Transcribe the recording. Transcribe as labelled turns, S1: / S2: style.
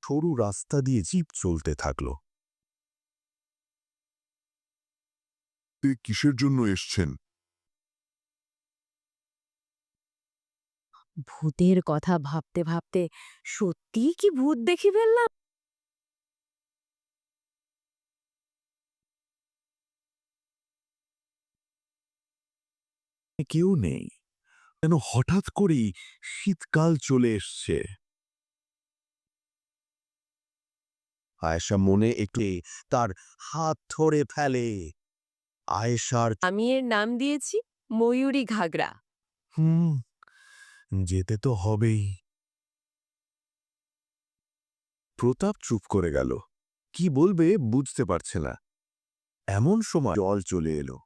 S1: সরু রাস্তা দিয়ে জিপ চলতে থাকল।
S2: কিসের জন্য এসছেন?
S3: ভূতের কথা ভাবতে ভাবতে সত্যিই কি ভূত দেখি ফেললাম?
S1: কেউ নেই, যেন হঠাৎ করেই শীতকাল চলে এসছে। আয়েশা মনে একটু তার হাত ধরে ফেলে। আয়েশার
S3: আমি এর নাম দিয়েছি ময়ূরী ঘাগরা।
S1: হুম, যেতে তো হবেই। প্রতাপ চুপ করে গেল, কি বলবে বুঝতে পারছে না। এমন সময় জল চলে এলো।